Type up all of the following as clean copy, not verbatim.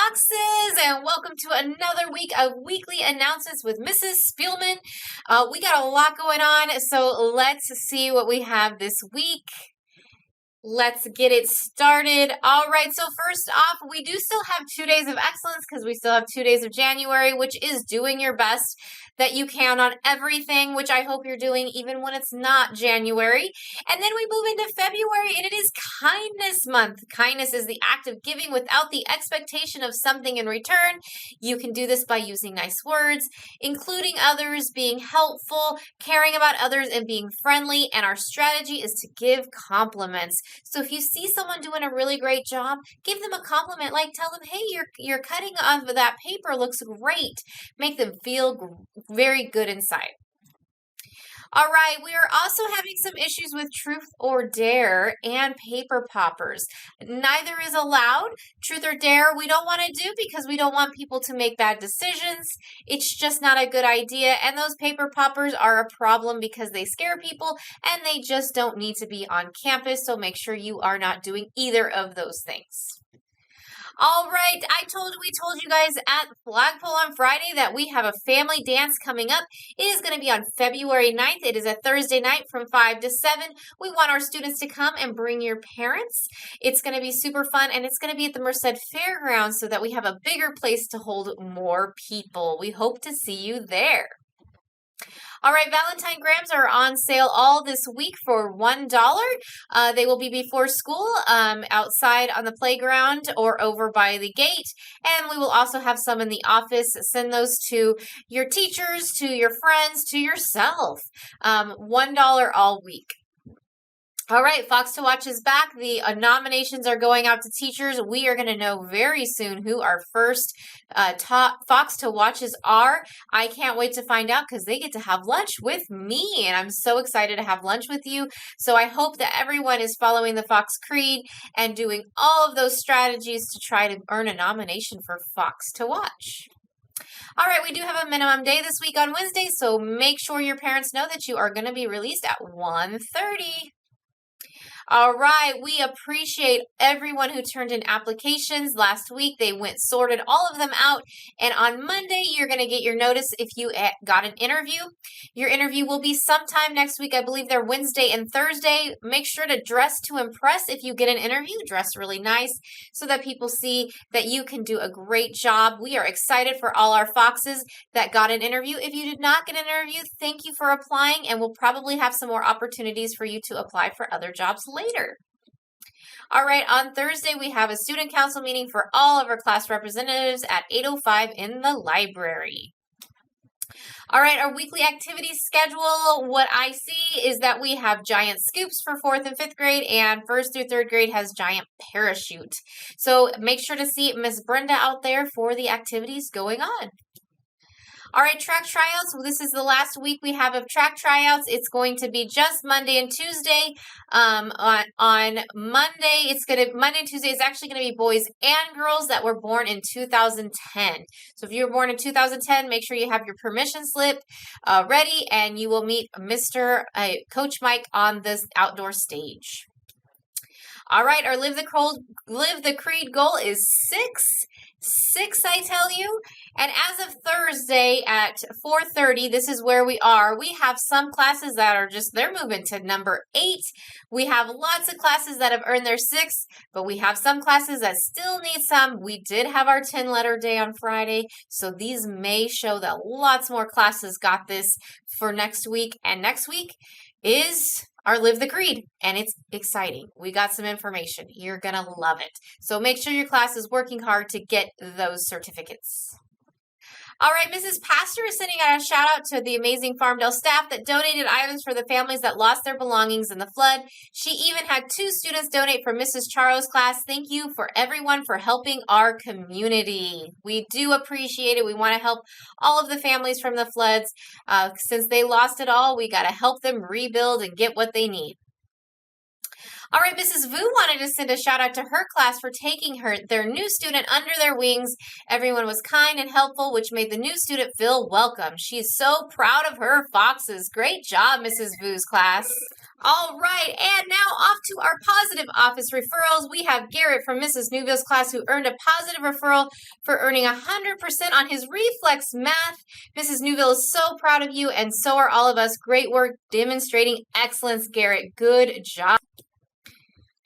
Foxes, and welcome to another week of weekly announcements with Mrs. Spielman. We got a lot going on, so let's see what we have this week. Let's get it started. All right, so first off, we do still have 2 days of excellence because we still have 2 days of January, which is doing your best that you can on everything, which I hope you're doing even when it's not January. And then we move into February, and it is Kindness Month. Kindness is the act of giving without the expectation of something in return. You can do this by using nice words, including others, being helpful, caring about others, and being friendly. And our strategy is to give compliments. So if you see someone doing a really great job, give them a compliment, like tell them, hey, your cutting of that paper looks great. Make them feel very good inside. All right, we are also having some issues with Truth or Dare and paper poppers. Neither is allowed. Truth or Dare we don't want to do because we don't want people to make bad decisions. It's just not a good idea. And those paper poppers are a problem because they scare people and they just don't need to be on campus. So make sure you are not doing either of those things. All right, we told you guys at Flagpole on Friday that we have a family dance coming up. It is going to be on February 9th. It is a Thursday night from 5 to 7. We want our students to come and bring your parents. It's going to be super fun, and it's going to be at the Merced Fairgrounds so that we have a bigger place to hold more people. We hope to see you there. All right, Valentine grams are on sale all this week for $1. They will be before school, outside on the playground or over by the gate. And we will also have some in the office. Send those to your teachers, to your friends, to yourself. $1 all week. All right, Fox to Watch is back. The nominations are going out to teachers. We are going to know very soon who our first top Fox to Watches are. I can't wait to find out because they get to have lunch with me, and I'm so excited to have lunch with you. So I hope that everyone is following the Fox Creed and doing all of those strategies to try to earn a nomination for Fox to Watch. All right, we do have a minimum day this week on Wednesday, so make sure your parents know that you are going to be released at 1:30. All right, we appreciate everyone who turned in applications last week. They sorted all of them out, and on Monday, you're going to get your notice if you got an interview. Your interview will be sometime next week. I believe they're Wednesday and Thursday. Make sure to dress to impress if you get an interview. Dress really nice so that people see that you can do a great job. We are excited for all our Foxes that got an interview. If you did not get an interview, thank you for applying, and we'll probably have some more opportunities for you to apply for other jobs later. All right, on Thursday, we have a student council meeting for all of our class representatives at 8:05 in the library. All right, our weekly activities schedule, what I see is that we have giant scoops for 4th and 5th grade, and 1st through 3rd grade has giant parachute. So make sure to see Miss Brenda out there for the activities going on. All right, track tryouts. This is the last week we have of track tryouts. It's going to be just Monday and Tuesday. On Monday, Monday and Tuesday is actually going to be boys and girls that were born in 2010. So if you were born in 2010, make sure you have your permission slip ready, and you will meet Coach Mike on this outdoor stage. All right, our Live the Creed goal is 6. 6, I tell you. And as of Thursday at 4:30, this is where we are. We have some classes that are they're moving to number 8. We have lots of classes that have earned their 6, but we have some classes that still need some. We did have our 10-letter day on Friday, so these may show that lots more classes got this for next week. And next week is our Live the Creed, and it's exciting. We got some information. You're going to love it. So make sure your class is working hard to get those certificates. All right, Mrs. Pastor is sending out a shout out to the amazing Farmdale staff that donated items for the families that lost their belongings in the flood. She even had 2 students donate for Mrs. Charo's class. Thank you for everyone for helping our community. We do appreciate it. We want to help all of the families from the floods. Since they lost it all, we got to help them rebuild and get what they need. All right, Mrs. Vu wanted to send a shout out to her class for taking their new student under their wings. Everyone was kind and helpful, which made the new student feel welcome. She is so proud of her Foxes. Great job, Mrs. Vu's class. All right, and now off to our positive office referrals. We have Garrett from Mrs. Newville's class who earned a positive referral for earning 100% on his reflex math. Mrs. Newville is so proud of you, and so are all of us. Great work demonstrating excellence, Garrett. Good job.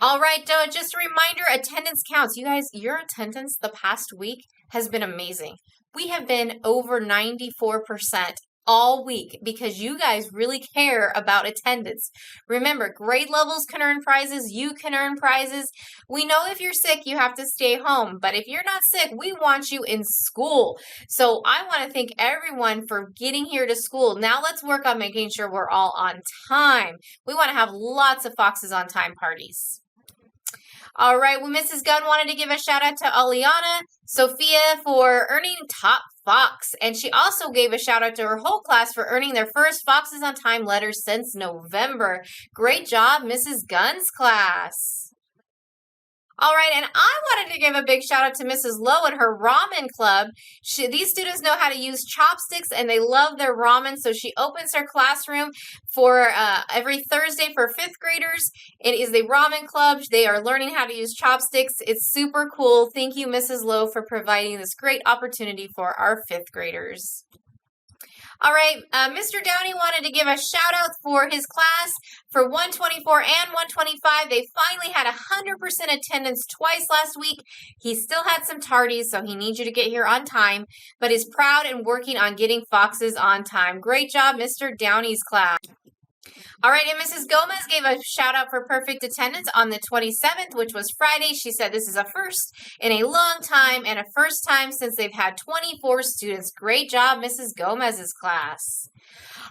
All right, just a reminder, attendance counts. You guys, your attendance the past week has been amazing. We have been over 94% all week because you guys really care about attendance. Remember, grade levels can earn prizes. You can earn prizes. We know if you're sick, you have to stay home. But if you're not sick, we want you in school. So I want to thank everyone for getting here to school. Now let's work on making sure we're all on time. We want to have lots of Foxes on Time parties. All right, well, Mrs. Gunn wanted to give a shout out to Aliana Sophia for earning top Fox. And she also gave a shout out to her whole class for earning their first Foxes on Time letters since November. Great job, Mrs. Gunn's class. All right, and I wanted to give a big shout out to Mrs. Lowe and her ramen club. These students know how to use chopsticks and they love their ramen, so she opens her classroom for every Thursday for fifth graders. It is the ramen club. They are learning how to use chopsticks. It's super cool. Thank you, Mrs. Lowe, for providing this great opportunity for our fifth graders. All right, Mr. Downey wanted to give a shout out for his class for 124 and 125. They finally had 100% attendance twice last week. He still had some tardies, so he needs you to get here on time, but is proud and working on getting Foxes on time. Great job, Mr. Downey's class. All right, and Mrs. Gomez gave a shout out for perfect attendance on the 27th, which was Friday. She said this is a first in a long time and a first time since they've had 24 students. Great job, Mrs. Gomez's class.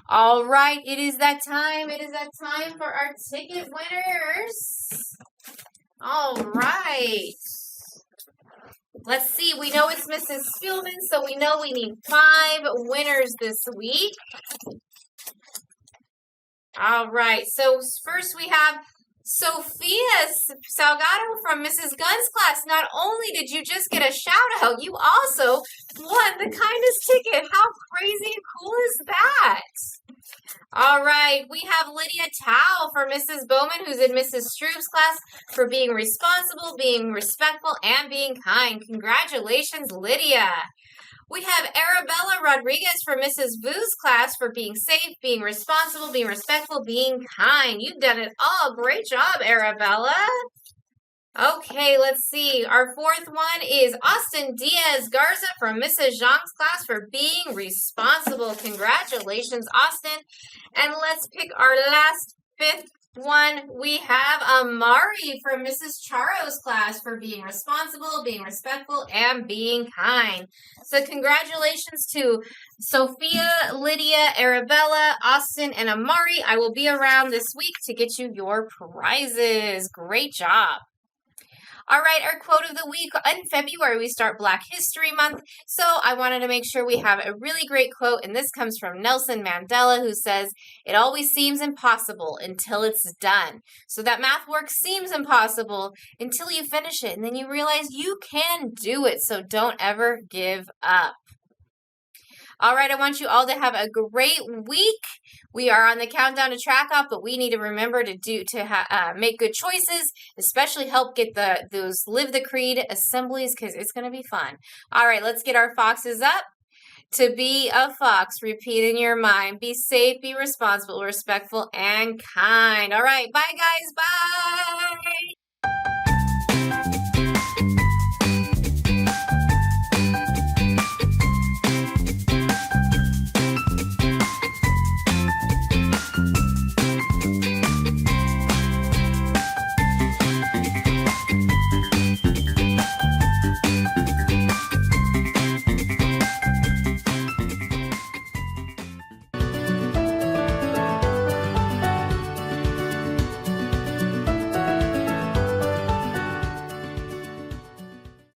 All right, it is that time. It is that time for our ticket winners. All right. Let's see. We know it's Mrs. Spielman, so we know we need 5 winners this week. All right, so first we have Sophia Salgado from Mrs. Gunn's class. Not only did you just get a shout out, you also won the kindest ticket. How crazy and cool is that? All right, we have Lydia Tao for Mrs. Bowman, who's in Mrs. Stroop's class, for being responsible, being respectful, and being kind. Congratulations, Lydia. We have Arabella Rodriguez for Mrs. Vu's class for being safe, being responsible, being respectful, being kind. You've done it all. Great job, Arabella. Okay, let's see. Our fourth one is Austin Diaz Garza from Mrs. Zhang's class for being responsible. Congratulations, Austin. And let's pick our last fifth one. We have Amari from Mrs. Charo's class for being responsible, being respectful, and being kind. So congratulations to Sophia, Lydia, Arabella, Austin, and Amari. I will be around this week to get you your prizes. Great job. All right, our quote of the week. In February, we start Black History Month, so I wanted to make sure we have a really great quote, and this comes from Nelson Mandela, who says, "It always seems impossible until it's done." So that math work seems impossible until you finish it, and then you realize you can do it, so don't ever give up. All right, I want you all to have a great week. We are on the countdown to track off, but we need to remember to make good choices, especially help get those Live the Creed assemblies because it's going to be fun. All right, let's get our foxes up. To be a fox, repeat in your mind. Be safe, be responsible, respectful, and kind. All right, bye guys, bye.